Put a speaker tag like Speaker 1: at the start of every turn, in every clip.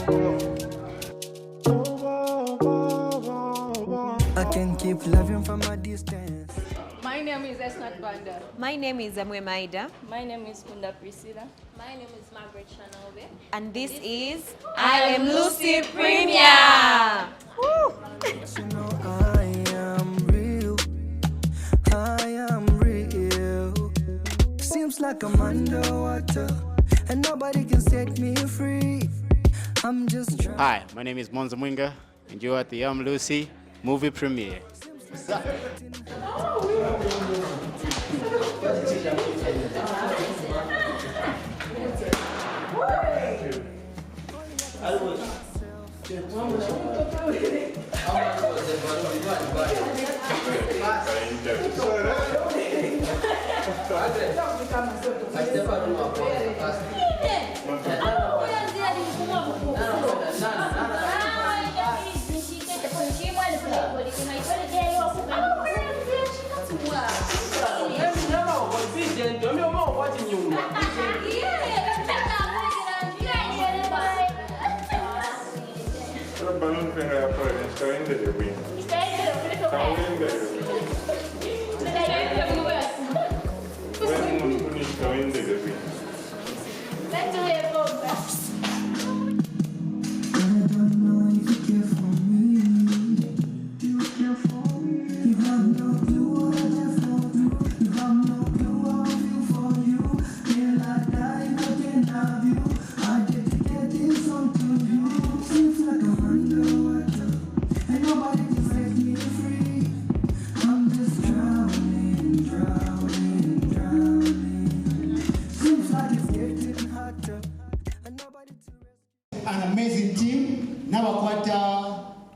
Speaker 1: I can keep loving from a distance.
Speaker 2: My name is Esnart Banda.
Speaker 3: My name is Zamiwe Maida.
Speaker 4: My name is Kunda Priscilla.
Speaker 5: My name is Margaret Shanove.
Speaker 3: And this is I Am Lucy Premier.
Speaker 1: You know I am real. I am real. Seems like I'm underwater and nobody can set me free. I'm just trying.
Speaker 6: Hi, my name is Monza Mwinga and you're at the I Am Lucy movie premiere.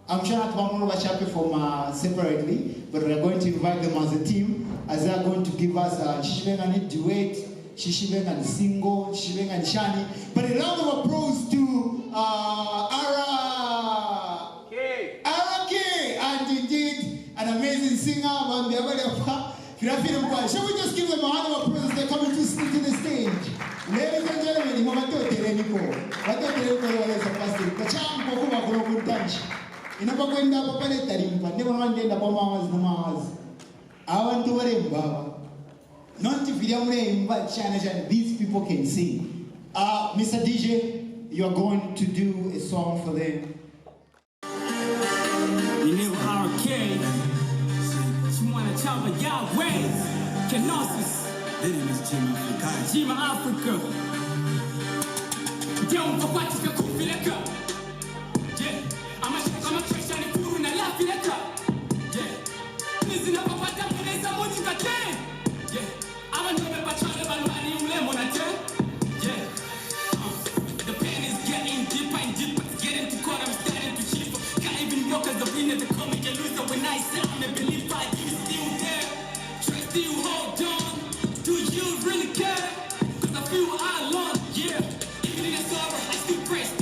Speaker 7: I'm sure not one more from separately, but we are going to invite them as a team as they are going to give us Shishibenga duet, Shishibenga single, Shishibenga Shani. But a round of applause to Ara K, and indeed an amazing singer. Shall we just give them a round of applause as they're coming to the stage? Ladies and gentlemen, inapokwenda hapa pale tarimpa ndipo wanaenda kwa mawazi na mawazi abantu baremba not video mremba chana these people can sing. Mr. DJ, you are going to do a song for them.
Speaker 8: You know hurricane she wanna tell me Yahweh Kenosis Jima Africa Don't go watch the Kufileka. I'm a Christian in a Lafileka. Yeah. Listen up about that when there's a Monica Ten. Yeah. I'm a number of Chalabani Lemonate. Yeah. The pain is getting deeper and deeper. Getting to court, I'm starting to shift. Can't even walk as the winner, the comic and loser. When I say I'm a believer, you still there. Try still hold on. Do you really care? Cause I feel alone, yeah. Even in the sorrow, I still praise.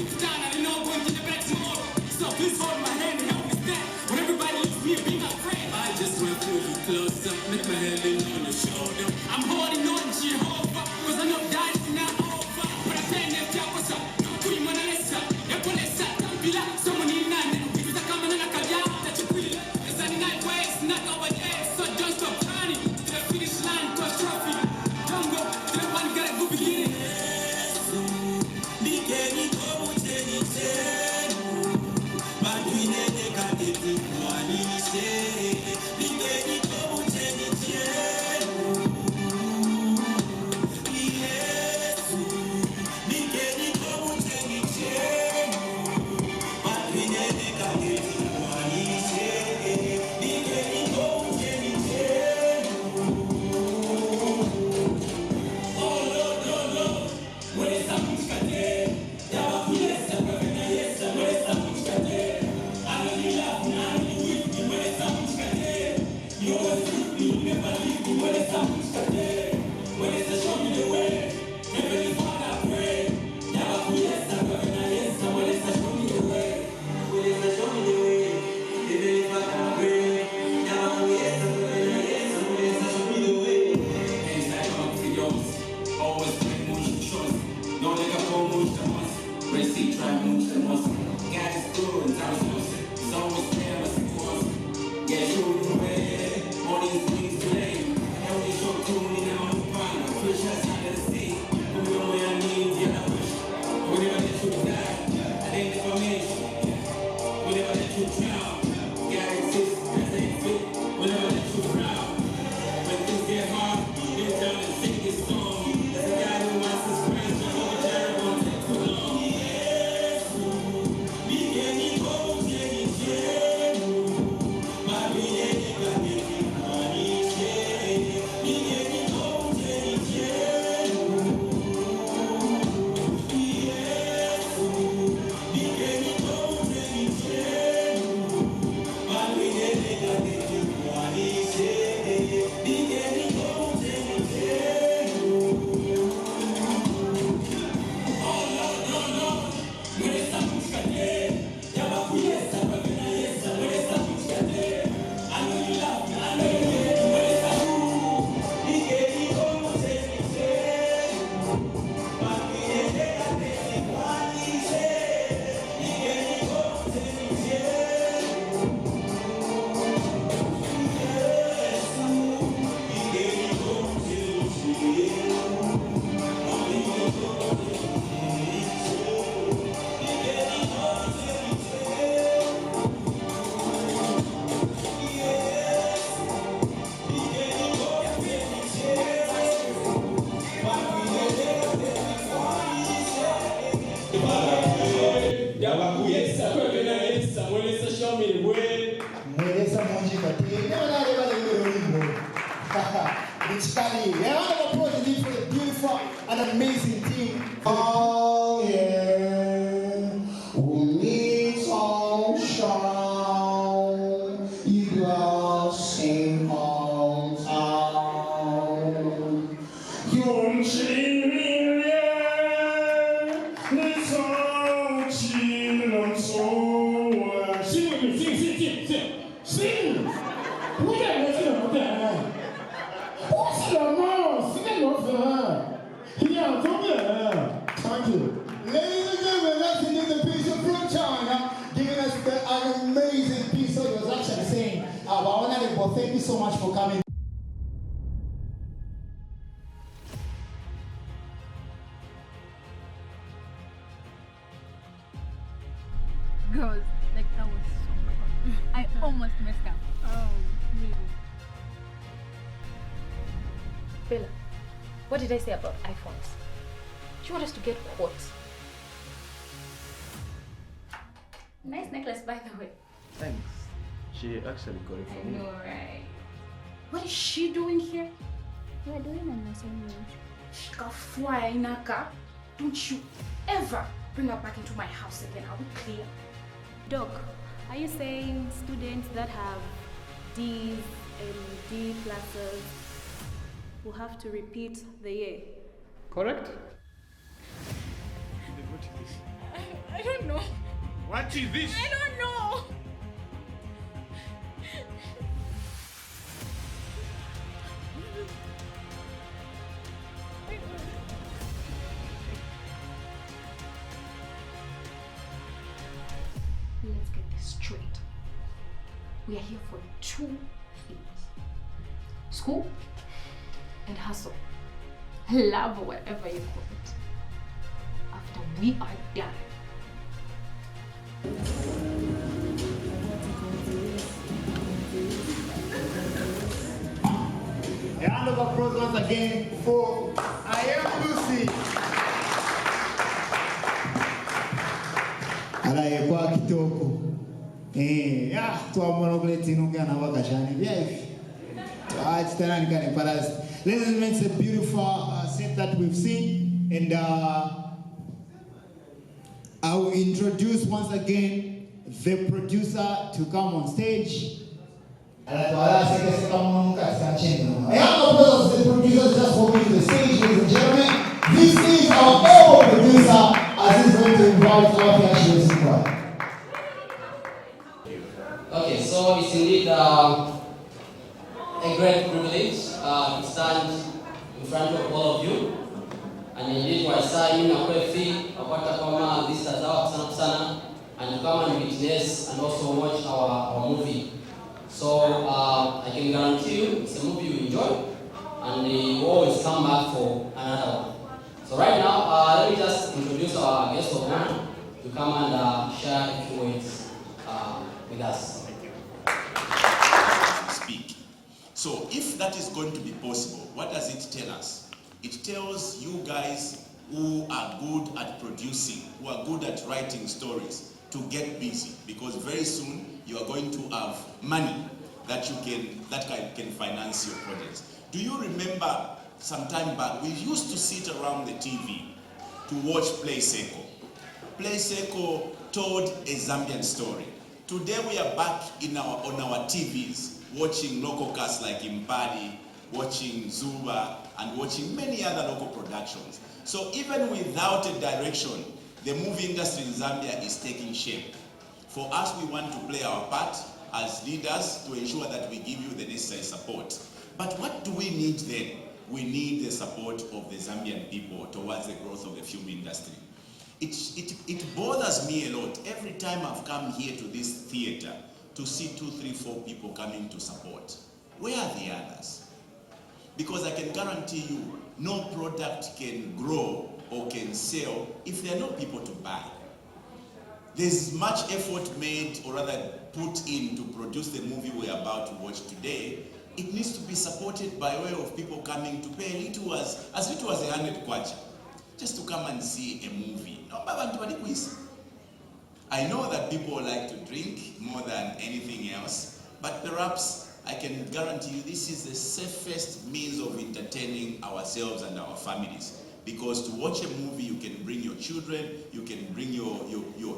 Speaker 7: An amazing team. Oh yeah, we need sunshine. You lost in all town. You're cheating, it's all cheating, so sing. Look at what's going on there. What's your mouth? Sing off yeah, come here. Thank you. Ladies and gentlemen, let's introduce the piece of from China, giving us an amazing piece. So it was actually saying, thank you so much for coming.
Speaker 2: Girls, like that was so fun. I almost messed up. Oh, really?
Speaker 3: Bella, what did I say about iPhones? Do you want us to get caught? Nice necklace, by the way.
Speaker 9: Thanks. She actually got it for me.
Speaker 3: I know, right? What is she doing here?
Speaker 5: We're doing an assignment.
Speaker 3: Kafua Inaka, don't you ever bring her back into my house again. Are we clear?
Speaker 10: Doc, are you saying students that have D's and D pluses will have to repeat the year?
Speaker 9: Correct?
Speaker 2: I don't know.
Speaker 9: What is this?
Speaker 2: I don't know.
Speaker 3: Let's get this straight. We are here for two things. School and hustle. Love, or whatever you call it. After we are done.
Speaker 7: A round of applause once again for I Am Lucy. Kwa kitoko. Tuamona kule tinunga na wakashani vya hivi. Tuachi tena nikane parasi. Ladies and gentlemen, it's a beautiful set that we've seen, and I will introduce once again the producer to come on stage. The producers just for me to the stage, ladies and gentlemen. This is our able producer as he's going to invite our fashion squad.
Speaker 11: Okay, so it's indeed a great privilege to stand in front of all of you and indeed waisai na kwefi wapata kama visitors hao sana and come and witness and also watch our movie. So I can guarantee you it's a movie you enjoy and you always come back for another one. So right now, let me just introduce our guest of honor to come and share a few words with us.
Speaker 12: Speak. So if that is going to be possible, what does it tell us? It tells you guys who are good at producing, who are good at writing stories, to get busy, because very soon you are going to have money that can finance your projects. Do you remember some time back we used to sit around the TV to watch Play Seko? Play Seko told a Zambian story. Today we are back on our TVs watching local casts like Hibanji, watching Zuba, and watching many other local productions. So even without a direction, the movie industry in Zambia is taking shape. For us, we want to play our part as leaders to ensure that we give you the necessary support. But what do we need then? We need the support of the Zambian people towards the growth of the film industry. It bothers me a lot every time I've come here to this theater to see 2, 3, 4 people coming to support. Where are the others? Because I can guarantee you, no product can grow or can sell if there are no people to buy. There's much effort made, or rather put in, to produce the movie we're about to watch today. It needs to be supported by way of people coming to pay as little as 100 kwacha, just to come and see a movie. I know that people like to drink more than anything else, but perhaps I can guarantee you this is the safest means of entertaining ourselves and our families. Because to watch a movie, you can bring your children, you can bring your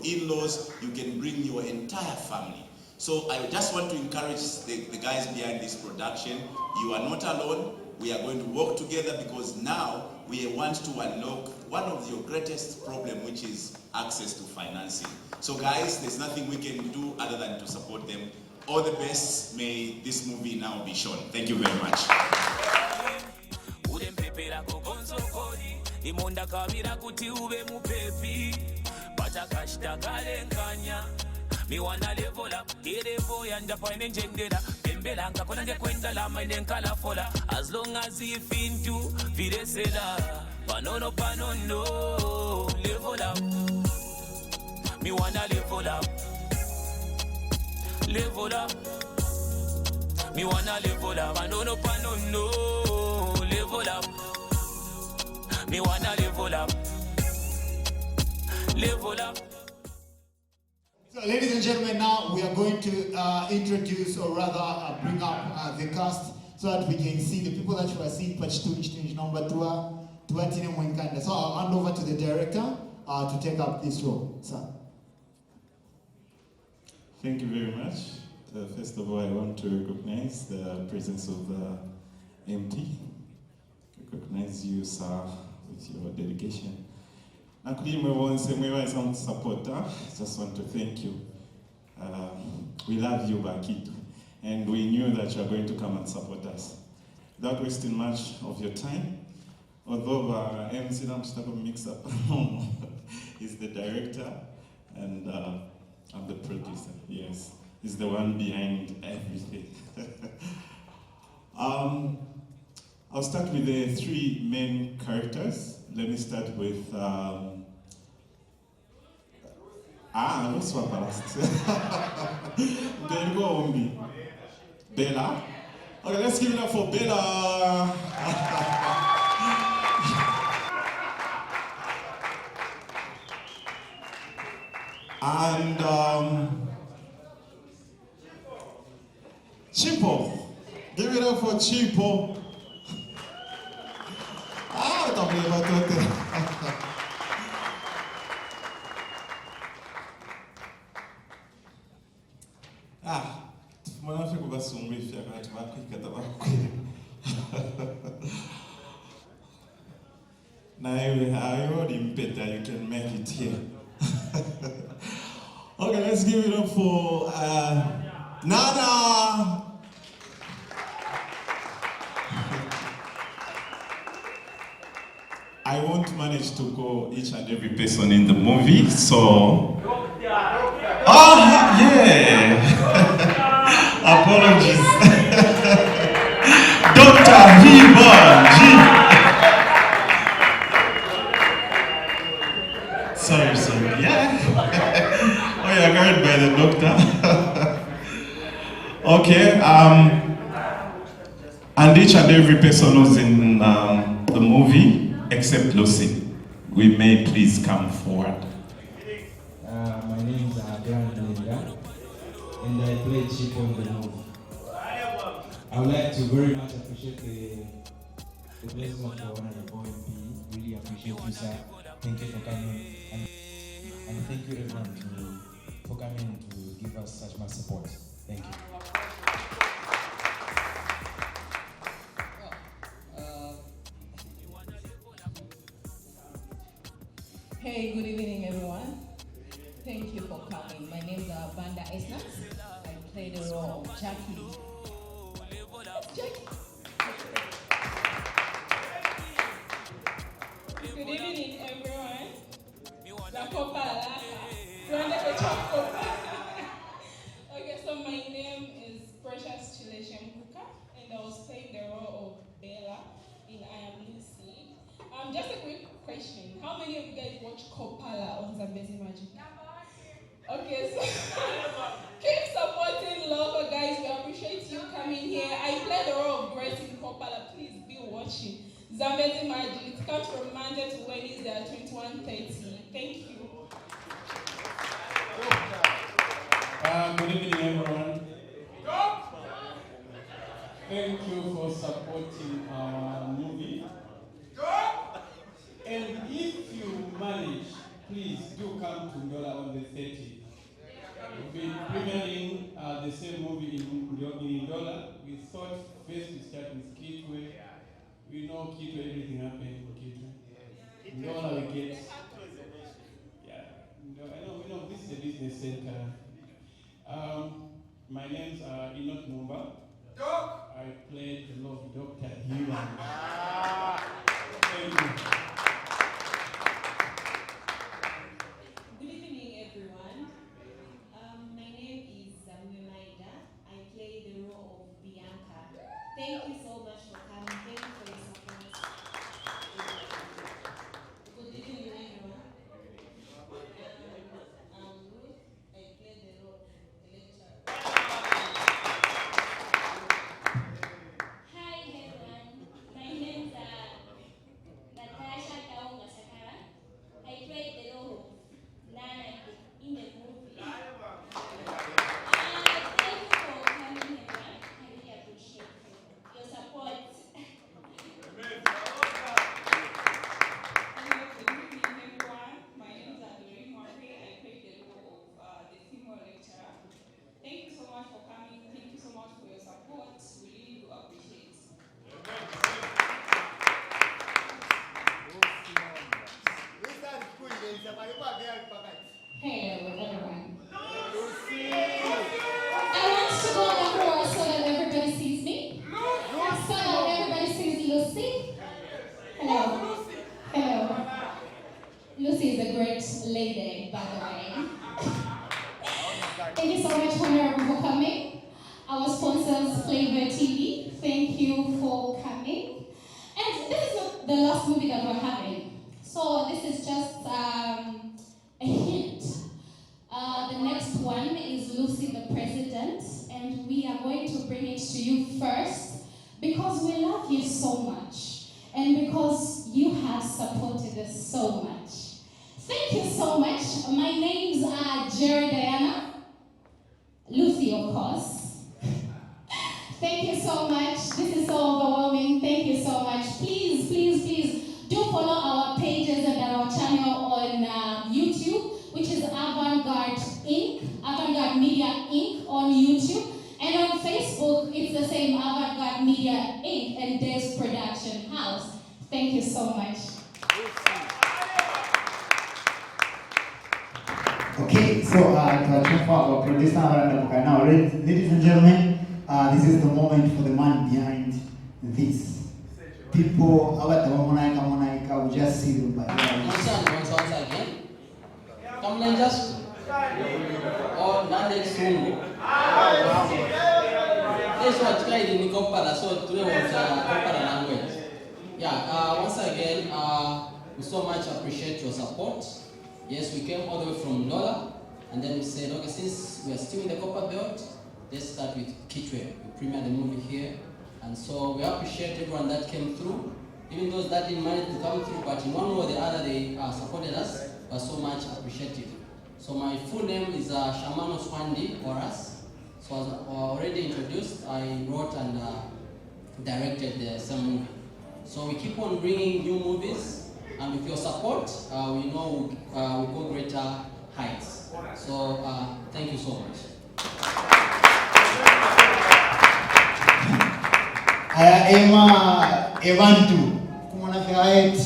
Speaker 12: in-laws, you can bring your entire family. So I just want to encourage the guys behind this production. You are not alone. We are going to work together, because now we want to unlock one of your greatest problems, which is access to financing. So guys, there's nothing we can do other than to support them. All the best. May this movie now be shown. Thank you very much.
Speaker 8: Imonda kabira kuti ube mupepi Batakashita kalenkanya Miwana level up Kerevo yanda paine njendera Bembela nka kona ngekwenda la maine nkala fola As long as if into Viresela Panono panono Level up Miwana level up Level up Miwana level up Panono panono Level up Me wanna level up. Level up.
Speaker 7: So ladies and gentlemen, now we are going to introduce, or rather bring up the cast, so that we can see the people that you are seeing patch 2 number 2 Mwakanda. So I'll hand over to the director to take up this role. Sir.
Speaker 13: Thank you very much. First of all, I want to recognize the presence of MT. Recognize you, sir, with your dedication. Supporter. Just want to thank you. We love you, Kitwe, and we knew that you are going to come and support us. Without wasting much of your time, although MC mix up, he's the director and I'm the producer. Yes, he's the one behind everything. I'll start with the 3 main characters. Let me start with what's one last? Then go on me. Bella. Okay, let's give it up for Bella. And Chipo. Give it up for Chipo. Don't worry about that. I already bet that you can make it here. Okay, let's give it up for Nana. I want to managed to call each and every person in the movie, so... Oh, yeah! Apologies. Dr. Hibanji! Sorry, yeah. Oh, you're guarded by the doctor. Okay, and each and every person who's in the movie, except Lucy, we may please come forward.
Speaker 14: My name is Mulenga, and I play Chief in the movie. I would like to very much appreciate the Desmond for honorable MP. Really appreciate you, sir. Thank you for coming, and thank you everyone for coming to give us such much support. Thank you.
Speaker 15: Hey, good evening, everyone. Thank you for coming. My name is Banda Esnart. I play the role of Jackie.
Speaker 16: Good evening, everyone. Okay, so my name is Precious Mukuka, and I was playing the role of Bella in I Am Lucy. Just a quick question. How many of you guys watch Kopala on Zambia Magic? Okay, so keep supporting local guys. We appreciate you coming here. I play the role of Grace in Kopala. Please be watching Zambia Magic. It comes from Monday to Wednesday at 21:30. Thank you.
Speaker 17: Good evening, everyone. Thank you for supporting our movie. And if you manage, please do come to Ndola on the 30th. We'll be premiering the same movie in Ndola. We thought first to start with Kitwe. We know Kitwe, everything happened for Kitwe. Ndola we get. Yeah, we know this is a business center. My name's Enock Mumba. I played the role of Dr. Hibanji. Thank you.
Speaker 18: Good evening, everyone. My name is Maida. I play the role of Bianca. Thank you so much for coming. Thank you for your support. Good evening, everyone. I'm Ruth. I play the role of lecturer. Hi, everyone. My name is Taonga, Sakala. I play the role of Nana in the movie. Thank you for coming here. I really appreciate your support.
Speaker 16: Hello, good evening, everyone. My name is Mwaka. I play the role of the female lecturer. Thank you so much for coming. Thank you so much for your support. We really do appreciate it.
Speaker 15: Hey, everyone. I want to go across so that everybody sees me. So that everybody sees Lucy. Hello. Hello. Lucy is a great lady, by the way. Thank you so much, Honorable, for coming. Our sponsors, Flavor TV, thank you for coming. And this is not the last movie that we're having. So this is just a hint. The next one is Lucy the President, and we are going to bring it to you first because we love you so much and because you have supported us so much. Thank you so much. My names are Jere, Lucy, of course. Thank you so much. This is so overwhelming. Thank you so much. Please, please, please do follow our pages and our channel on YouTube, which is Avant Inc., Avant Media Inc. on YouTube. And on Facebook, it's the same Avant Media Inc. and Des Production House. Thank you so much.
Speaker 7: Okay, so to achieve our producer now, ladies and gentlemen, this is the moment for the man behind this. People, will just see them by
Speaker 11: Once again. Come on, just. Or not next room. That's what tried in the Kopara, so today was Kopara language. Yeah, once again, we so much appreciate your support. Yes, we came all the way from Ndola, and then we said, okay, since we are still in the Copper Belt, let's start with Kitwe. We premiered the movie here, and so we appreciate everyone that came through, even those that didn't manage to come through, but in one way or the other, they supported us. We are so much appreciative. So my full name is Shamano Swandi for us. So as already introduced, I wrote and directed the same movie. So we keep on bringing new movies, and with your support, we know we'll go greater heights. So thank you so much.
Speaker 7: I am Avant. Kumana fight.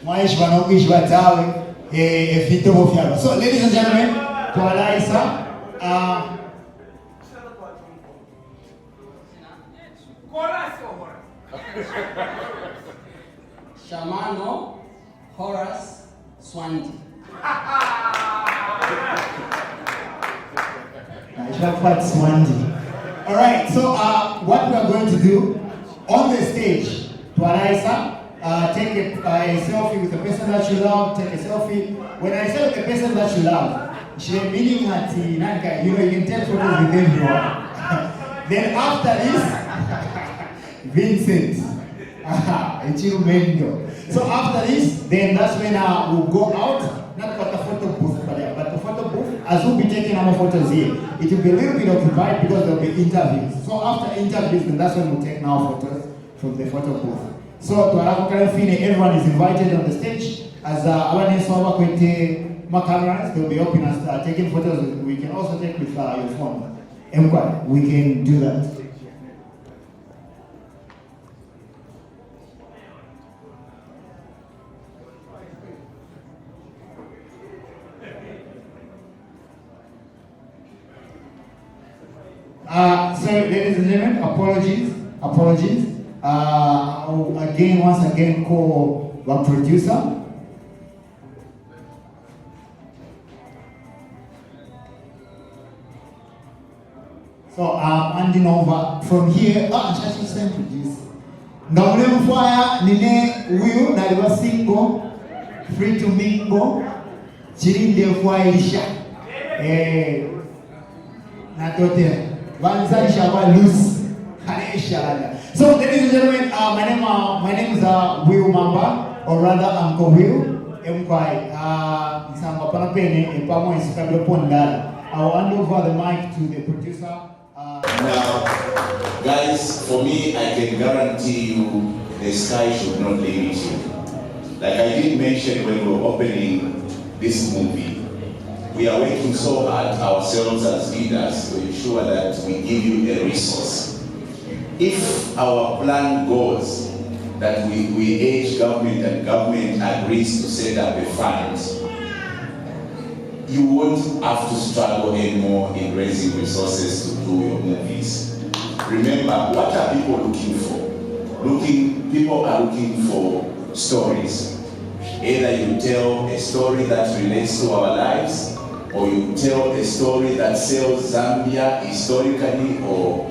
Speaker 7: Maish banokish batawe. So ladies and gentlemen, Kualaisa.
Speaker 11: Shamano, Horace, Swandi.
Speaker 7: Swandi. All right. So what we are going to do on the stage, Kualaisa. Take a selfie with the person that you love. Take a selfie. When I say with the person that you love, meaning that you can take photos with everyone. Then after this, Vincent, so after this, then that's when we'll go out. Not for the photo booth, but the photo booth, as we'll be taking our photos here, it will be a little bit occupied because there will be interviews. So after interviews, then that's when we'll take our photos from the photo booth. So to everyone is invited on the stage. As awareness over my cameras, they'll be open and taking photos. We can also take with your phone. Mwaka, we can do that. So ladies and gentlemen, apologies. I'll once again call one producer. So I'm handing over from here. Just same producer. Ndola Mfaya nine huyu naliwa single, free to mingle. Chirinde Mfaya natote vanzalisha wa loose. So ladies and gentlemen, my name is Will Mumba, or rather Uncle Will. I'll hand over the mic to the producer.
Speaker 12: Now, guys, for me, I can guarantee you the sky should not limit you. Like I did mention when we were opening this movie, we are working so hard ourselves as leaders to ensure that we give you a resource. If our plan goes that we urge government and government agrees to set up a fund, you won't have to struggle anymore in raising resources to do your movies. Remember, what are people looking for? People are looking for stories. Either you tell a story that relates to our lives, or you tell a story that sells Zambia historically or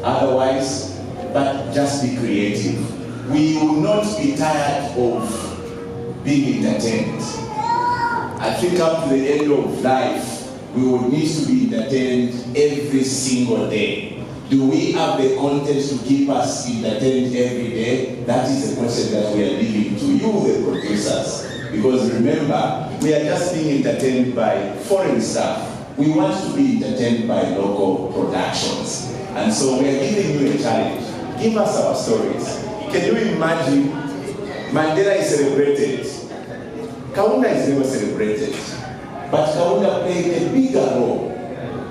Speaker 12: otherwise, but just be creative. We will not be tired of being entertained. I think up to the end of life, we will need to be entertained every single day. Do we have the content to keep us entertained every day? That is a question that we are leaving to you, the producers. Because remember, we are just being entertained by foreign stuff. We want to be entertained by local productions. And so we are giving you a challenge. Give us our stories. Can you imagine? Mandela is celebrated. Kaunda is never celebrated. But Kaunda played a bigger role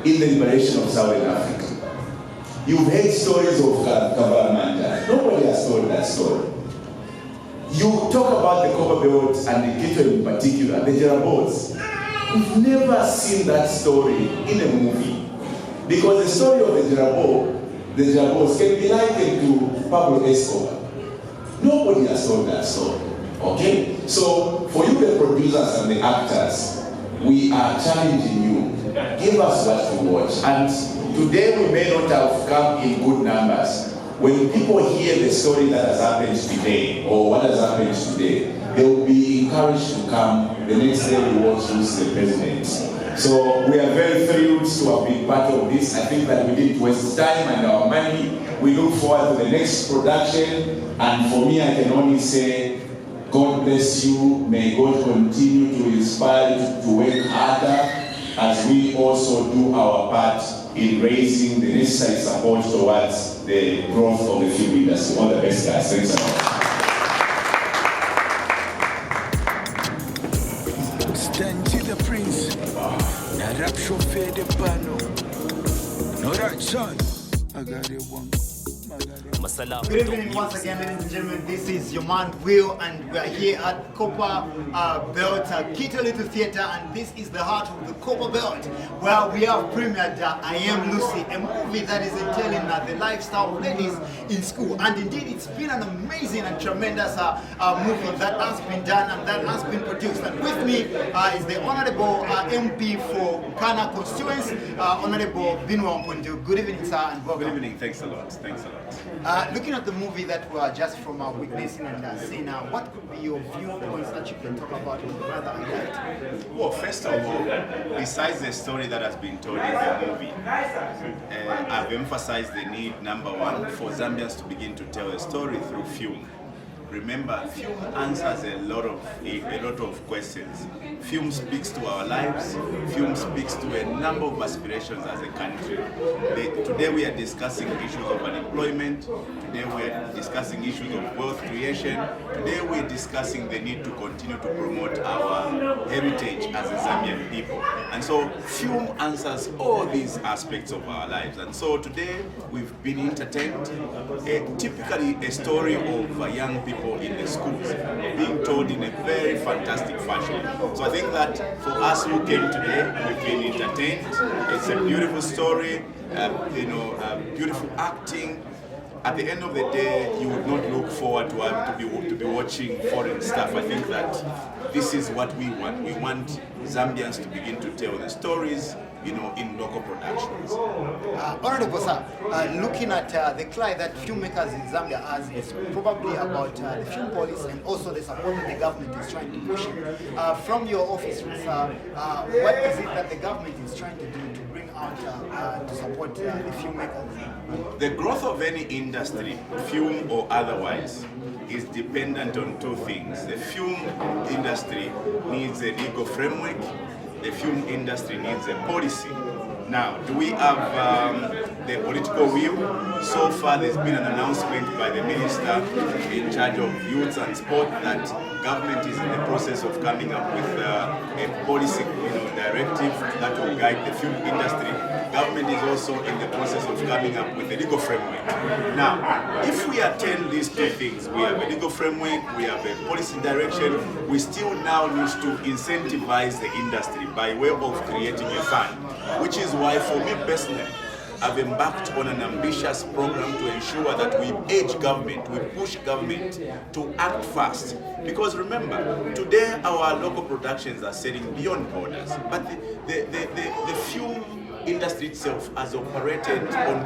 Speaker 12: in the liberation of Southern Africa. You've heard stories of Kabaramanda. Nobody has told that story. You talk about the Copper Belt and the Kitwe in particular, the Jere. We've never seen that story in a movie. Because the story of the Jere can be likened to Pablo Escobar. Nobody has told that story. Okay? So, for you, the producers and the actors, we are challenging you. Give us what to watch. And today we may not have come in good numbers. When people hear the story that has happened today, or what has happened today, they will be encouraged to come. The next day we watch who's the president. So we are very thrilled to have been part of this. I think that we didn't waste time and our money. We look forward to the next production. And for me, I can only say, God bless you. May God continue to inspire you to work harder as we also do our part in raising the necessary support towards the growth of the film industry. All the best, guys. Thanks a lot.
Speaker 1: Stand to the prince. Now rap chauffeur de pano. No right, son. I got it one.
Speaker 7: Good evening once again, ladies and gentlemen. This is your man Will, and we are here at Copper Belt Kitwe Little Theatre, and this is the heart of the Copper Belt, where we have premiered I Am Lucy, a movie that is telling the lifestyle of ladies in school. And indeed, it's been an amazing and tremendous movie that has been done and that has been produced. And with me is the Honorable MP for Kana constituency, Honorable Binwa Mpundu. Good evening, sir, and welcome.
Speaker 12: Good evening. Thanks a lot. Thanks a lot.
Speaker 7: Looking at the movie that we are just from witnessing and seeing, what could be your viewpoints that you can talk about in the rather highlight?
Speaker 12: Well, first of all, besides the story that has been told in the movie, I've emphasized the need, number one, for Zambians to begin to tell a story through film. Remember, film answers a lot of questions. Film speaks to our lives. Film speaks to a number of aspirations as a country. Today we are discussing issues of unemployment. Today we are discussing issues of wealth creation. Today we are discussing the need to continue to promote our heritage as a Zambian people. And so film answers all these aspects of our lives. And so today we've been entertained. Typically a story of young people in the schools being told in a very fantastic fashion. So I think that for us who came today, we've been entertained. It's a beautiful story, beautiful acting. At the end of the day, you would not look forward to be watching foreign stuff. I think that this is what we want. We want Zambians to begin to tell the stories, in local productions.
Speaker 7: Honorable sir, looking at the cry that filmmakers in Zambia has is probably about the film policy and also the support that the government is trying to push. From your office, what is it that the government is trying to do to bring out to support the filmmakers?
Speaker 12: The growth of any industry, film or otherwise, is dependent on two things. The film industry needs a legal framework. The film industry needs a policy. Now, do we have the political will? So far, there's been an announcement by the minister in charge of youth and sport that government is in the process of coming up with a policy, directive that will guide the film industry. Government is also in the process of coming up with a legal framework. Now, if we attend these two things, we have a legal framework, we have a policy direction, we still now need to incentivize the industry by way of creating a fund, which is why for me personally, I've embarked on an ambitious program to ensure that we urge government, we push government to act fast. Because remember, today our local productions are selling beyond borders, but the film industry itself has operated on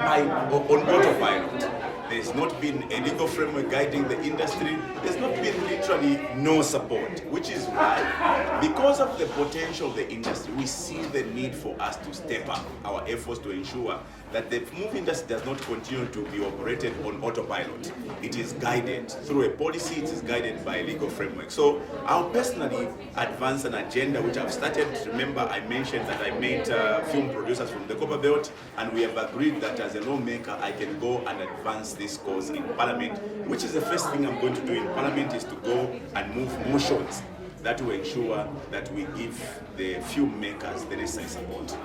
Speaker 12: autopilot. There's not been a legal framework guiding the industry. There's not been literally no support, which is why, because of the potential of the industry, we see the need for us to step up our efforts to ensure that the movie industry does not continue to be operated on autopilot. It is guided through a policy, it is guided by a legal framework. So I'll personally advance an agenda which I've started. Remember, I mentioned that I met film producers from the Copper Belt, and we have agreed that as a lawmaker, I can go and advance this cause in Parliament, which is the first thing I'm going to do in Parliament, is to go and move motions that will ensure that we give the filmmakers the necessary support.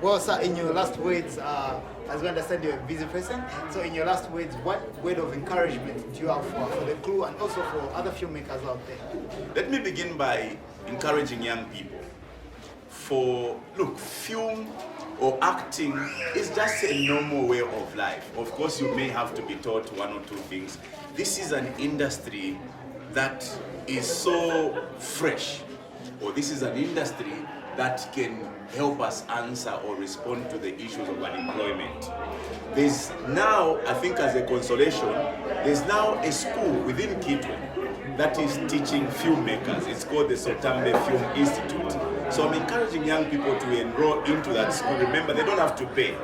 Speaker 7: Well, sir, in your last words, as we understand you're a busy person, so in your last words, what word of encouragement do you have for the crew and also for other filmmakers out there?
Speaker 12: Let me begin by encouraging young people. Look, film or acting is just a normal way of life. Of course, you may have to be taught one or two things. This is an industry that is so fresh, or this is an industry that can help us answer or respond to the issues of unemployment. There's now, I think as a consolation, there's now a school within Kitwe that is teaching filmmakers. It's called the Sotambe Film Institute. So I'm encouraging young people to enroll into that school. Remember, they don't have to pay.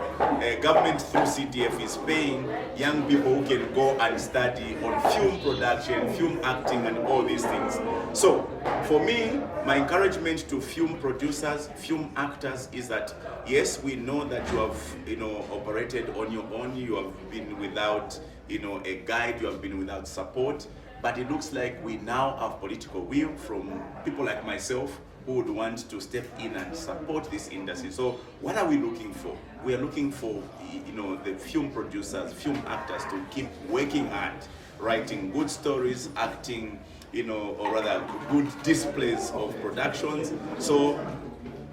Speaker 12: Government through CTF is paying young people who can go and study on film production, film acting, and all these things. So for me, my encouragement to film producers, film actors is that, yes, we know that you have, operated on your own. You have been without, a guide. You have been without support. But it looks like we now have political will from people like myself who would want to step in and support this industry. So what are we looking for? We are looking for, the film producers, film actors to keep working hard, writing good stories, acting, or rather good displays of productions. So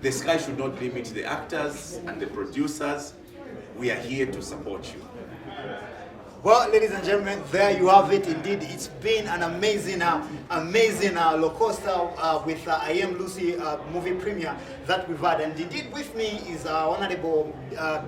Speaker 12: the sky should not limit the actors and the producers. We are here to support you.
Speaker 7: Well, ladies and gentlemen, there you have it. Indeed, it's been an amazing roller coaster with I Am Lucy movie premiere that we've had. And indeed, with me is Honorable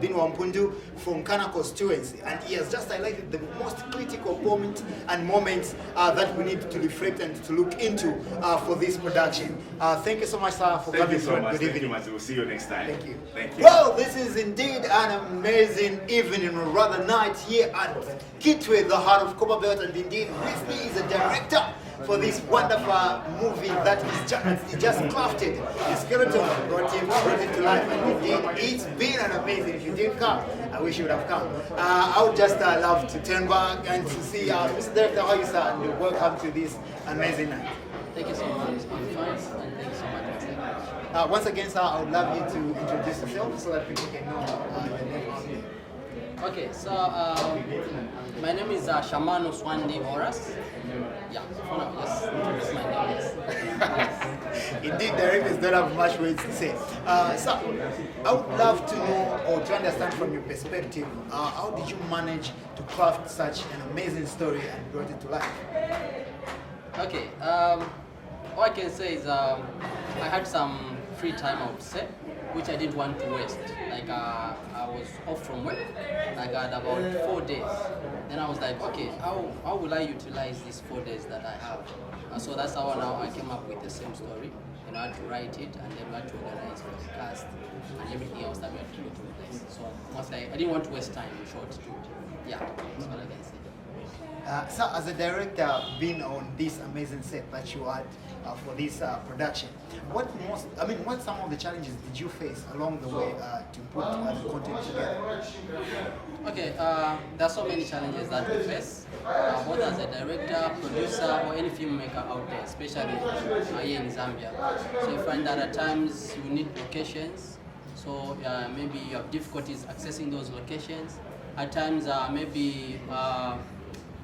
Speaker 7: Binwa Mpundu from Kana constituency, and he has just highlighted the most critical moments that we need to reflect and to look into for this production. Thank you so much, sir, for coming.
Speaker 12: Thank you so much.
Speaker 7: Good
Speaker 12: Thank
Speaker 7: evening.
Speaker 12: you much. We'll see you next time.
Speaker 7: Thank you.
Speaker 12: Thank you.
Speaker 7: Well, this is indeed an amazing evening, or rather night, here at Kitwe, the heart of Copperbelt, and indeed with me is a director for this wonderful movie that is just crafted. The skeleton brought it to life, and indeed it's been an amazing. If you didn't come, I wish you would have come. I would just love to turn back and to see Mr. Director, how you sir, and welcome to this amazing night.
Speaker 11: Thank you so much. I'm fine, and thank you so much.
Speaker 7: Once again, sir, I would love you to introduce yourself so that people can know your name.
Speaker 11: Okay, so my name is Shamano Swandi Horace. Yeah, for now, just introduce my name. Yes.
Speaker 7: Indeed, the directors don't have much words to say. So, I would love to know or to understand from your perspective, how did you manage to craft such an amazing story and brought it to life?
Speaker 11: Okay, all I can say is I had some free time, I would say, which I didn't want to waste. Like I was off from work, like I had about 4 days. Then I was like, okay, how will I utilize these 4 days that I have? So that's how now I came up with the same story. I had to write it, and then we had to organize for the cast and everything else that we had to put in place. So mostly I didn't want to waste time in short. Yeah, that's what I can say.
Speaker 7: So as a director, being on this amazing set that you had for this production, what some of the challenges did you face along the way to put the content together?
Speaker 11: Okay, there are so many challenges that we face, both as a director, producer, or any filmmaker out there, especially here in Zambia. So you find that at times you need locations, so maybe you have difficulties accessing those locations. At times maybe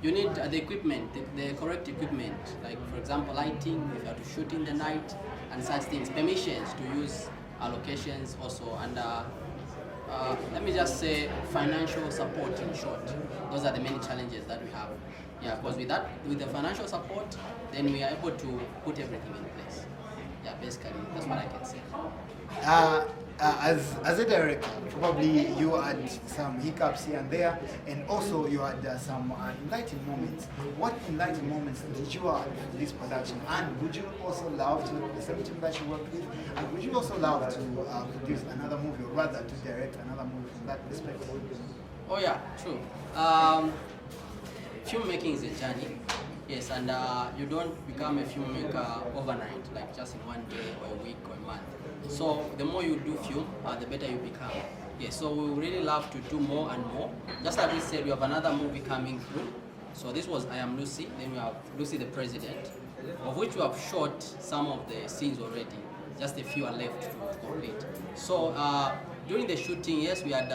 Speaker 11: you need the equipment, the correct equipment, like for example lighting, if you have to shoot in the night and such things, permissions to use locations also, and let me just say financial support in short. Those are the many challenges that we have. Yeah, because with the financial support, then we are able to put everything in place. Yeah, basically, that's what I can say.
Speaker 7: As a director, probably you had some hiccups here and there, and also you had some enlightening moments. What enlightening moments did you have in this production? And would you also love to, the same team that you worked with, and would you also love to produce another movie, or rather to direct another movie from that perspective?
Speaker 11: Oh yeah, true. Filmmaking is a journey. Yes, and you don't become a filmmaker overnight, like just in one day or a week or a month. So the more you do film, the better you become. Yes, so we really love to do more and more. Just like we said, we have another movie coming through. So this was I Am Lucy, then we have Lucy the President, of which we have shot some of the scenes already. Just a few are left to complete. So during the shooting, yes, we had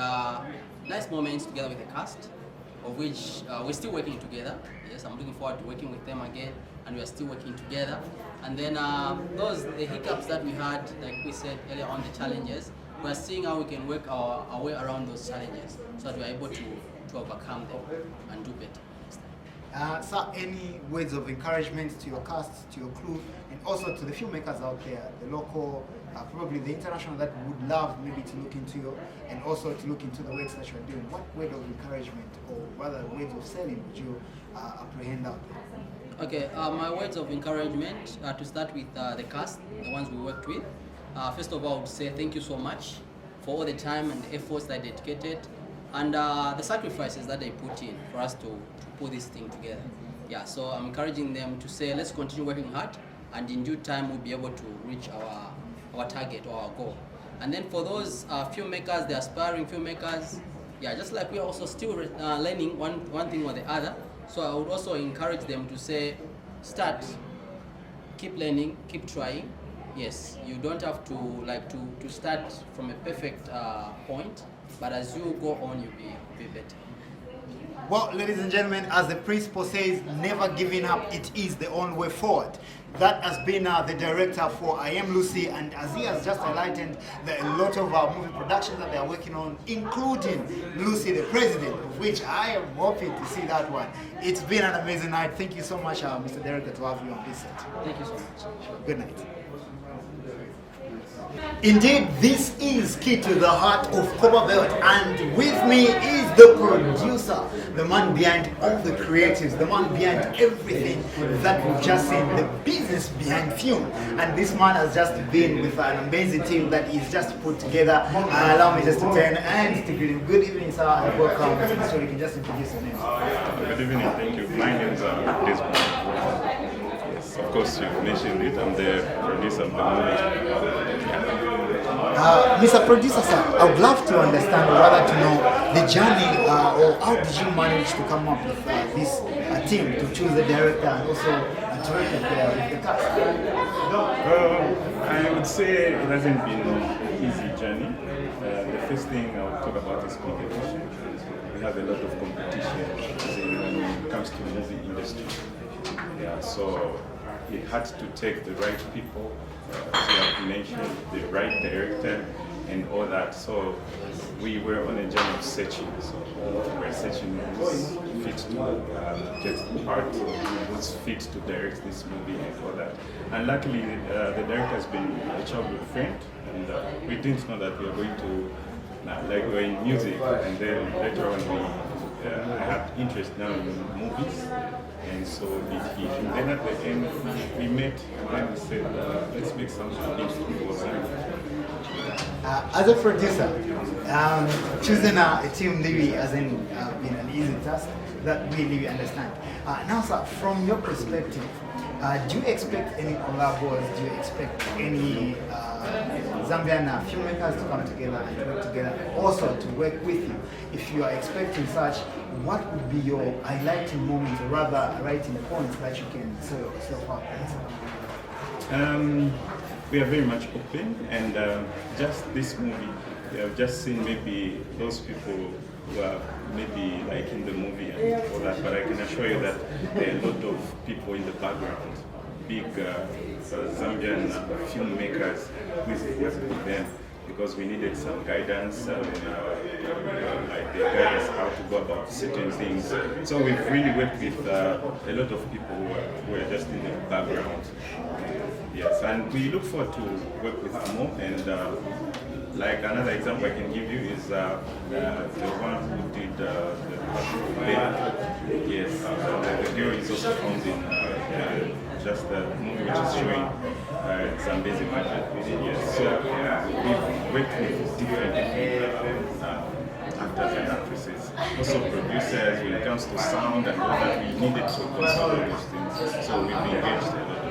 Speaker 11: nice moments together with the cast, of which we're still working together. Yes, I'm looking forward to working with them again, and we are still working together. And then the hiccups that we had, like we said earlier on, the challenges, we're seeing how we can work our way around those challenges so that we're able to overcome them and do better next
Speaker 7: Sir, any words of encouragement to your cast, to your crew, and also to the filmmakers out there, the local, probably the international, that would love maybe to look into you, and also to look into the works that you're doing? What word of encouragement, or rather words of selling, would you apprehend out there?
Speaker 11: Okay, my words of encouragement, to start with the cast, the ones we worked with. First of all, I would say thank you so much for all the time and the efforts that they dedicated, and the sacrifices that they put in for us to put this thing together. Yeah, so I'm encouraging them to say, let's continue working hard, and in due time we'll be able to reach our target or our goal. And then for those filmmakers, the aspiring filmmakers, yeah, just like we are also still learning one thing or the other. So I would also encourage them to say, start, keep learning, keep trying. Yes, you don't have to start from a perfect point, but as you go on, you'll be better.
Speaker 7: Well, ladies and gentlemen, as the principal says, never giving up, it is the only way forward. That has been the director for I Am Lucy, and as he has just highlighted, there are a lot of movie productions that they are working on, including Lucy the President, of which I am hoping to see that one. It's been an amazing night. Thank you so much, Mr. Director, to have you on this set.
Speaker 11: Thank you so much.
Speaker 7: Good night. Indeed, this is Kitwe, the heart of Copperbelt, and with me is the producer, the man behind all the creatives, the man behind everything that we've just seen, the business behind film. And this man has just been with an amazing team that he's just put together. Allow me just to turn and to greet him. Good evening, sir, and welcome to the show. You can just introduce your name.
Speaker 19: Good evening, thank you. My name is Desmond. Yes, of course, you mentioned it. I'm the producer of the movie.
Speaker 7: Mr. Producer, sir, I would love to understand, or rather to know, the journey, or how did you manage to come up with this team to choose the director and also to work with the cast?
Speaker 19: I would say it hasn't been an easy journey. The first thing I would talk about is competition. We have a lot of competition when it comes to the movie industry. Yeah, so it had to take the right people, as you have mentioned, the right director and all that. So we were on a journey of searching. So we were searching who's fit to get the part, who's fit to direct this movie and all that. And luckily, the director has been a childhood friend, and we didn't know that we were going to like we're in music, and then later on I had interest now in movies, and so did he. And then at the end we met, and then we said, let's make something interesting for Zambia.
Speaker 7: As a producer, choosing a team really hasn't been an easy task, that we really understand. Now, sir, from your perspective, do you expect any collabos? Do you expect any Zambian filmmakers to come together and to work together, also to work with you? If you are expecting such, what would be your highlighting moment, or rather writing points that you can sell yourself out?
Speaker 19: We are very much open, and just this movie, we have just seen maybe those people who are maybe like in the movie and all that, but I can assure you that there are a lot of people in the background, big Zambian filmmakers who worked with them, because we needed some guidance, like they guide us how to go about certain things. So we've really worked with a lot of people who are just in the background. Yes, and we look forward to work with more. And like another example I can give you is the one who did the Banda. Yes, the girl is also found in just the movie which is showing Zambia's budget. Yes, so we've worked with different actors and actresses, also producers. When it comes to sound and all that, we needed to consider those things. So we've engaged a lot.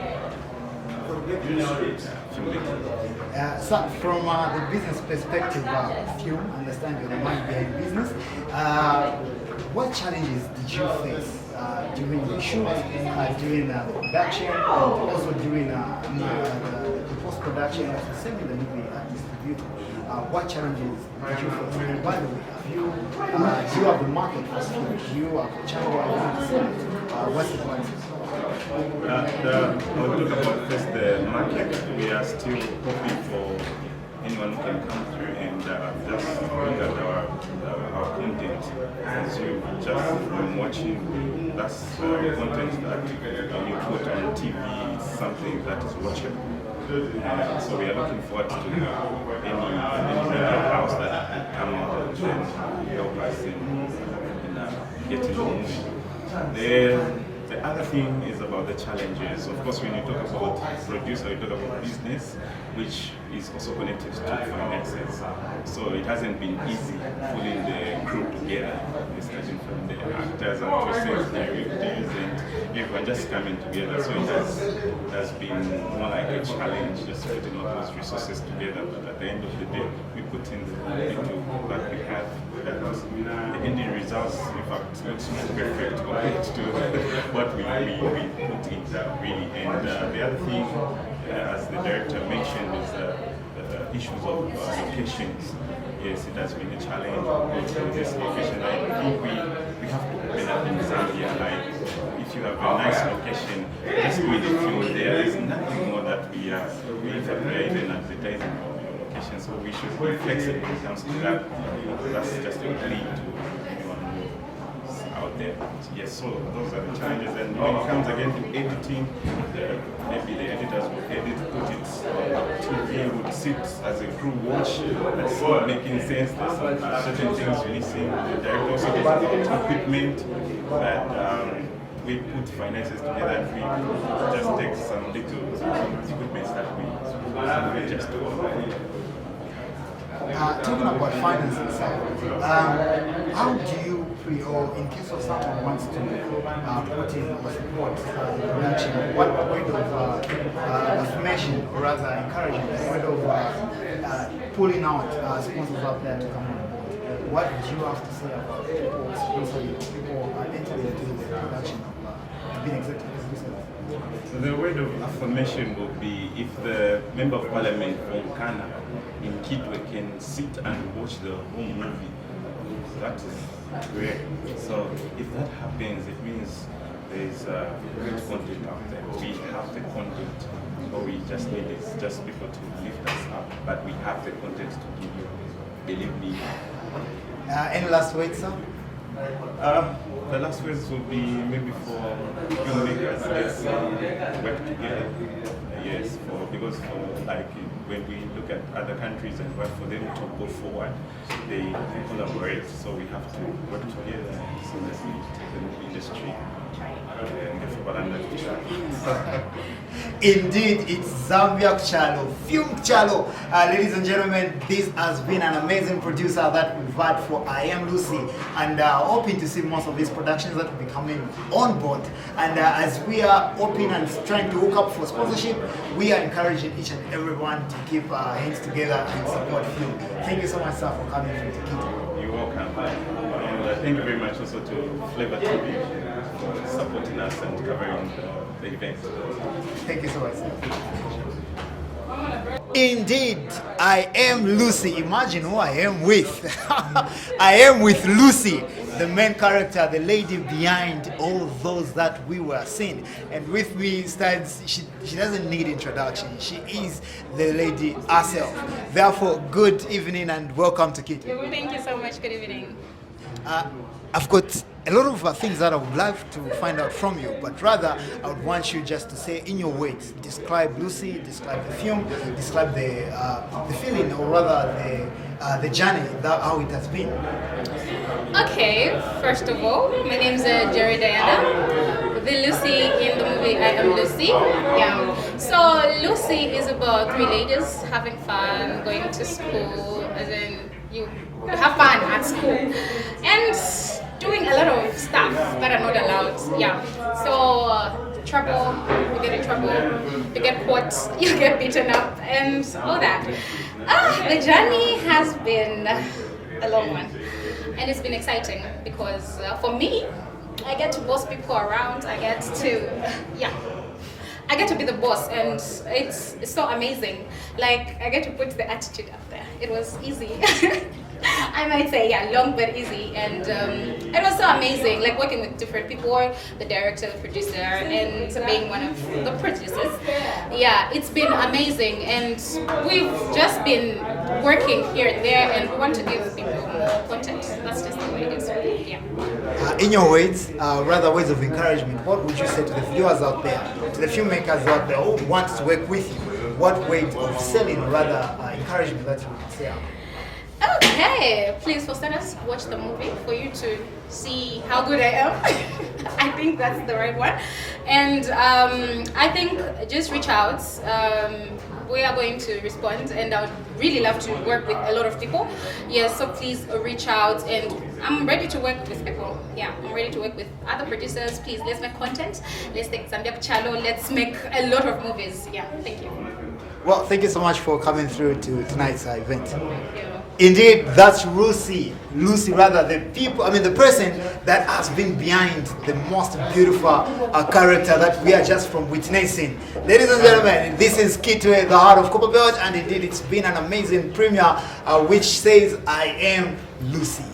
Speaker 7: So from the business perspective of film, understand you're the man behind business, what challenges did you face during the shoot, during the production, and also during the post-production, also sending the movie distributed? What challenges did you face? And by the way, do you have the market for film? Do you have a channel where you want to sell it? What's the plan?
Speaker 19: I'll talk about first the market. We are still hoping for anyone who can come through and just look at our content. As you just been watching, that's content that when you put on TV, it's something that is watchable. So we are looking forward to any media house that will come out and help us in getting the movie. The other thing is about the challenges. Of course, when you talk about producer, you talk about business, which is also connected to finances. So it hasn't been easy pulling the crew together, starting from the actors, actresses, directors, and everyone just coming together. So it has been more like a challenge, just putting all those resources together. But at the end of the day, we put in the into what we have. The ending results, in fact, looks perfect compared to what we put in really. And the other thing, as the director mentioned, is the issues of locations. Yes, it has been a challenge with this location. I think we have to open up in Zambia. Like, if you have a nice location, just doing the film there's nothing more that we are even advertising for your location. So we should be flexible when it comes to that. That's just a plea to anyone who's out there. Yes, so those are the challenges. And when it comes again to editing, maybe the editors will edit, put it on TV, would sit as a crew watch, that's not making sense, there's certain things missing. The director also talks about equipment, that we put finances together and we just take some little equipment that we just do.
Speaker 7: Talking about finances, how do you or in case of someone wants to put in or support the production, what kind of affirmation or rather encouragement, what kind of pulling out sponsors out there to come on board? What do you have to say about people sponsoring people entering into the production of being executive producers?
Speaker 19: So the word of affirmation will be if the Member of Parliament from Ghana in Kitwe can sit and watch the whole movie, that is great. So if that happens, it means there's great content out there. We have the content. All we just need is just people to lift us up. But we have the content to give you. Believe me.
Speaker 7: Any last words, sir?
Speaker 19: The last words will be maybe for filmmakers. Let's work together. Yes, because like when we look at other countries and work for them to go forward, they collaborate. So we have to work together so that we take the movie industry.
Speaker 7: Indeed, it's Zambia Chalo, Film Chalo. Ladies and gentlemen, this has been an amazing producer that we've had for I Am Lucy, and hoping to see most of these productions that will be coming on board. And as we are open and trying to hook up for sponsorship, we are encouraging each and everyone to keep our hands together and support film. Thank you so much, sir, for coming from Kitwe.
Speaker 19: You're welcome. And thank you very much also to Flavor TV for supporting us and covering the event.
Speaker 7: Thank you so much, sir. Indeed, I am Lucy. Imagine who I am with. I am with Lucy, the main character, the lady behind all those that we were seeing. And with me stands, she doesn't need introduction. She is the lady herself. Therefore, good evening and welcome to Kitwe.
Speaker 20: Thank you so much. Good evening.
Speaker 7: I've got a lot of things that I would love to find out from you, but rather I would want you just to say in your words, describe Lucy, describe the film, describe the feeling, or rather the journey, how it has been.
Speaker 20: Okay, first of all, my name is Jere the Lucy in the movie I Am Lucy. Yeah. So Lucy is about three ladies having fun, going to school, as in you have fun at school, and doing a lot of stuff that are not allowed. Yeah. So trouble, you get in trouble, you get caught, you get beaten up, and all that. The journey has been a long one, and it's been exciting because for me, I get to boss people around. I get to be the boss, and it's so amazing. Like, I get to put the attitude up there. It was easy. I might say, yeah, long but easy, and it was so amazing, like working with different people, the director, the producer, and being one of the producers. Yeah, it's been amazing, and we've just been working here and there, and we want to give people more content. That's just the way it is. Yeah.
Speaker 7: In your words, rather ways of encouragement, what would you say to the viewers out there, to the filmmakers out there who want to work with you? What way of selling, or rather encouragement that you would say out?
Speaker 20: Okay, please for starters, watch the movie for you to see how good I am. I think that's the right one. And I think just reach out. We are going to respond, and I would really love to work with a lot of people. Yes, so please reach out, and I'm ready to work with people. Yeah, I'm ready to work with other producers. Please, let's make content. Let's take Zambia Chalo. Let's make a lot of movies. Yeah, thank you.
Speaker 7: Well, thank you so much for coming through to tonight's event. Indeed, that's Lucy, rather, the person that has been behind the most beautiful character that we are just from witnessing. Ladies and gentlemen, this is Kitwe, the heart of Copperbelt, and indeed it's been an amazing premiere which says, I am Lucy.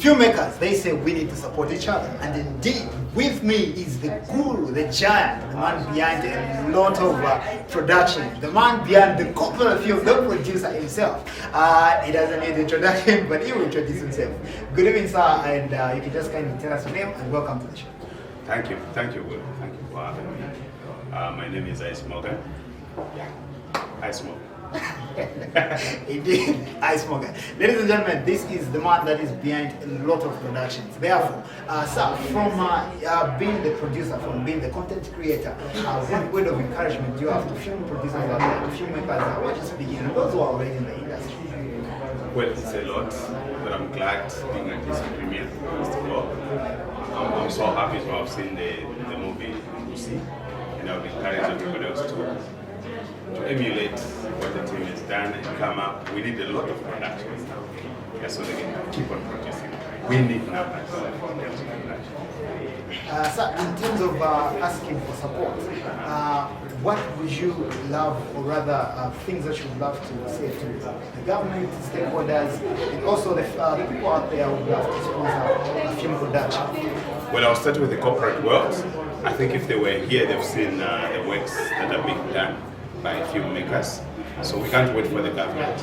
Speaker 7: Filmmakers, they say we need to support each other, and indeed, with me is the guru, the giant, the man behind a lot of production, the man behind the corporate film, the producer himself. He doesn't need introduction, but he will introduce himself. Good evening, sir, and you can just kindly tell us your name and welcome to the show.
Speaker 9: Thank you, Will. Thank you for having me. My name is Ismoga. Ismoga.
Speaker 7: Indeed, Ismoga. Ladies and gentlemen, this is the man that is behind a lot of productions. Therefore, sir, from being the producer, from being the content creator, what word of encouragement do you have to film producers out there, to filmmakers who are just beginning, those who are already in the industry?
Speaker 9: Well, it's a lot, but I'm glad being at this premiere. First of all, I'm so happy to have seen the movie Lucy, and I would encourage everybody else to emulate what the team has done and come up. We need a lot of productions now, just so they can keep on producing. We need numbers in terms of production.
Speaker 7: Sir, in terms of asking for support, what would you love, or rather things that you would love to say to the government, stakeholders, and also the people out there who would love to sponsor a film production?
Speaker 9: Well, I'll start with the corporate world. I think if they were here, they've seen the works that are being done by filmmakers. So we can't wait for the government,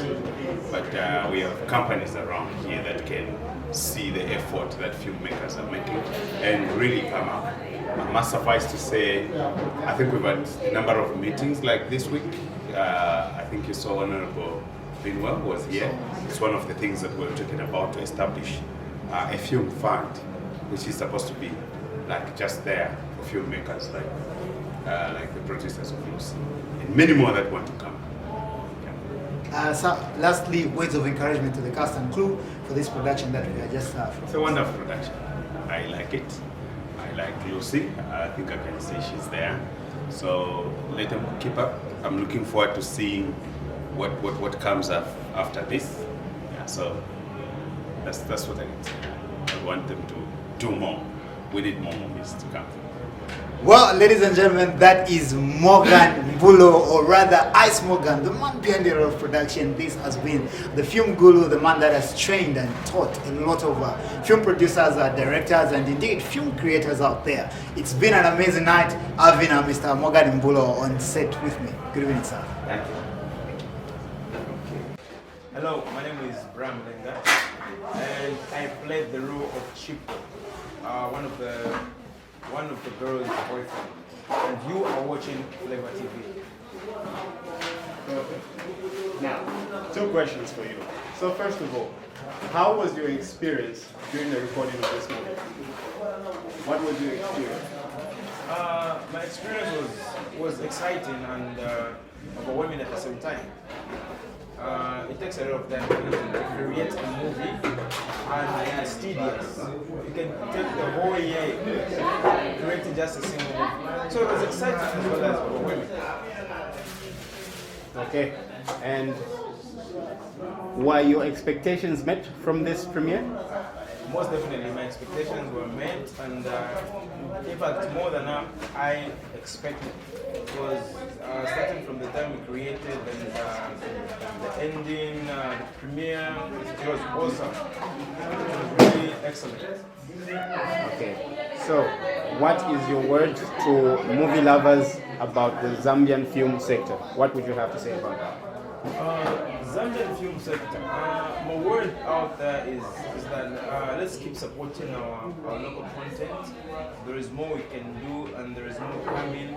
Speaker 9: but we have companies around here that can see the effort that filmmakers are making and really come up. I must suffice to say, I think we've had a number of meetings like this week. I think you saw Honorable Binwell was here. It's one of the things that we're talking about, to establish a film fund, which is supposed to be like just there for filmmakers, like the producers of Lucy, and many more that want to come.
Speaker 7: So, lastly, words of encouragement to the cast and crew for this production that we are just having.
Speaker 9: It's a wonderful production. I like it. I like Lucy. I think I can say she's there. So let them keep up. I'm looking forward to seeing what comes up after this. Yeah, so that's what I need to say. I want them to do more. We need more movies to come.
Speaker 7: Well, ladies and gentlemen, that is Morgan Mvula, or rather Ice Morgan, the man behind the role of production. This has been the film guru, the man that has trained and taught a lot of film producers, directors, and indeed film creators out there. It's been an amazing night having Mr. Morgan Mvula on set with me. Good evening, sir.
Speaker 9: Thank you.
Speaker 14: Hello, my name is Mulenga, and I played the role of Chico, one of the girls' boyfriend, and you are watching Flavor TV.
Speaker 6: Perfect. Now, 2 questions for you. So first of all, how was your experience during the recording of this movie? What was your experience?
Speaker 14: My experience was exciting and overwhelming at the same time. It takes a lot of time to create a movie, and it's tedious. You can take the whole year creating just a single movie. So it was exciting as well as overwhelming.
Speaker 6: Okay, and were your expectations met from this premiere?
Speaker 14: Most definitely, my expectations were met, and in fact, more than I expected. Because starting from the time we created and the ending, the premiere, it was awesome. It was really excellent.
Speaker 6: Okay, so what is your word to movie lovers about the Zambian film sector? What would you have to say about that?
Speaker 21: Zambian film sector, my word out there is that let's keep supporting our local content. There is more we can do, and there is more coming,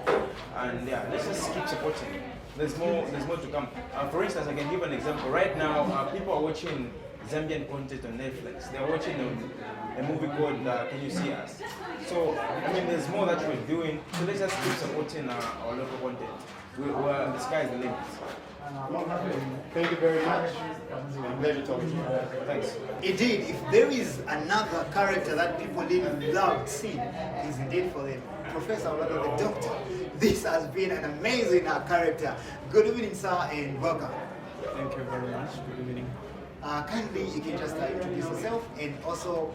Speaker 21: and yeah, let's just keep supporting. There's more to come. For instance, I can give an example. Right now, people are watching Zambian content on Netflix. They're watching a movie called Can You See Us? So, I mean, there's more that we're doing. So let's just keep supporting our local content. The sky's the limit.
Speaker 6: Thank you very much. It's been a pleasure talking to you. Thanks.
Speaker 7: Indeed, if there is another character that people really love seeing, is indeed for the professor or rather the doctor. This has been an amazing character. Good evening, sir, and welcome.
Speaker 22: Thank you very much. Good evening.
Speaker 7: Kindly, you can just introduce yourself, and also,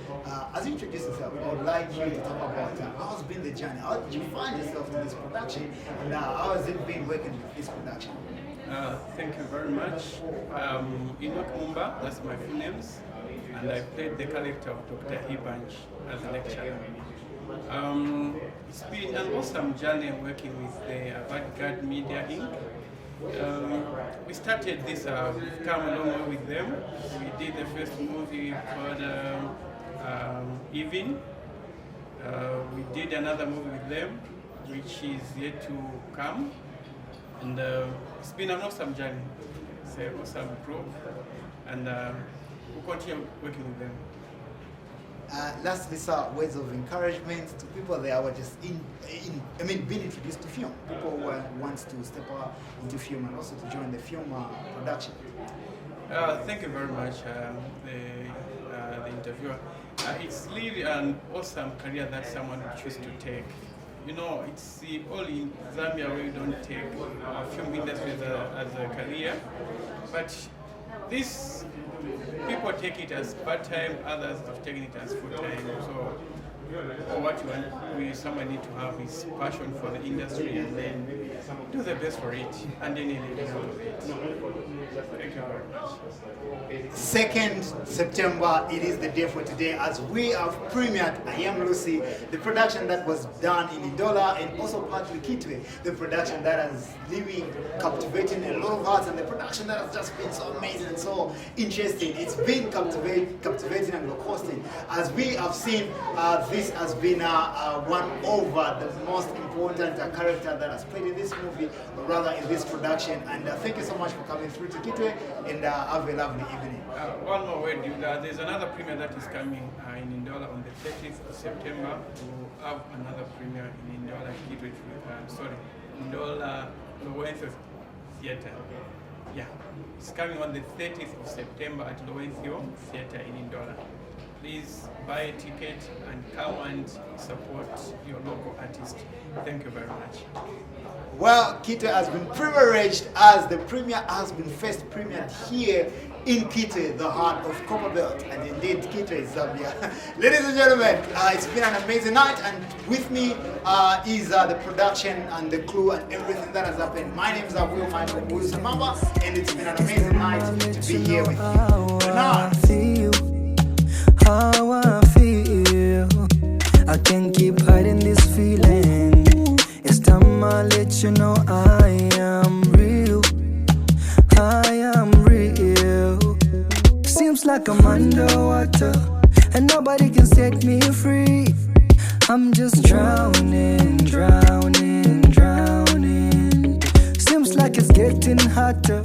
Speaker 7: as you introduce yourself, I would like you to talk about how has been the journey. How did you find yourself in this production, and how has it been working with this production?
Speaker 22: Thank you very much. Enock Mumba, that's my full names, and I played the character of Dr. Hibanji as a lecturer. It's been an awesome journey working with the Avant Media Inc. We started this, we've come a long way with them. We did the first movie called Even. We did another movie with them, which is yet to come. And it's been an awesome journey. It's an awesome group. And we'll continue working with them.
Speaker 7: Lastly, sir, words of encouragement to people that are just being introduced to film. People who want to step up into film and also to join the film production.
Speaker 22: Thank you very much, the interviewer. It's really an awesome career that someone would choose to take. You know, it's only in Zambia where you don't take film industry as a career, but this people take it as part-time, others have taken it as full-time. So, what you want, someone need to have is passion for the industry and then do the best for it, and then you need out of it. Thank you very much.
Speaker 7: 2nd September, it is the day for today, as we have premiered I Am Lucy, the production that was done in Ndola and also partly Kitwe, the production that is captivating a lot of hearts, and the production that has just been so amazing and so interesting. It's been captivating and low-costing. As we have seen, this has been one of the most important character that has played in this movie, or rather in this production. And thank you so much for coming through to Kitwe, and have a lovely evening.
Speaker 22: One more word, there's another premiere that is coming in Ndola on the 30th of September. We'll have another premiere in Ndola, Kitwe, Ndola Lowenthio Theatre. Yeah, it's coming on the 30th of September at Lowenthio Theatre in Ndola. Please buy a ticket and come and support your local artist. Thank you very much.
Speaker 7: Well, Kitwe has been privileged as the premiere has been first premiered here in Kitwe, the heart of Copperbelt, and indeed Kitwe is Zambia. Ladies and gentlemen, it's been an amazing night, and with me is the production and the crew and everything that has happened. My name is Will Michael Mamba, and it's been an amazing night to be here with you.
Speaker 1: How I feel, I can't keep hiding this feeling. It's time I let you know I am real. I am real. Seems like I'm underwater and nobody can set me free. I'm just drowning, drowning, drowning. Seems like it's getting hotter.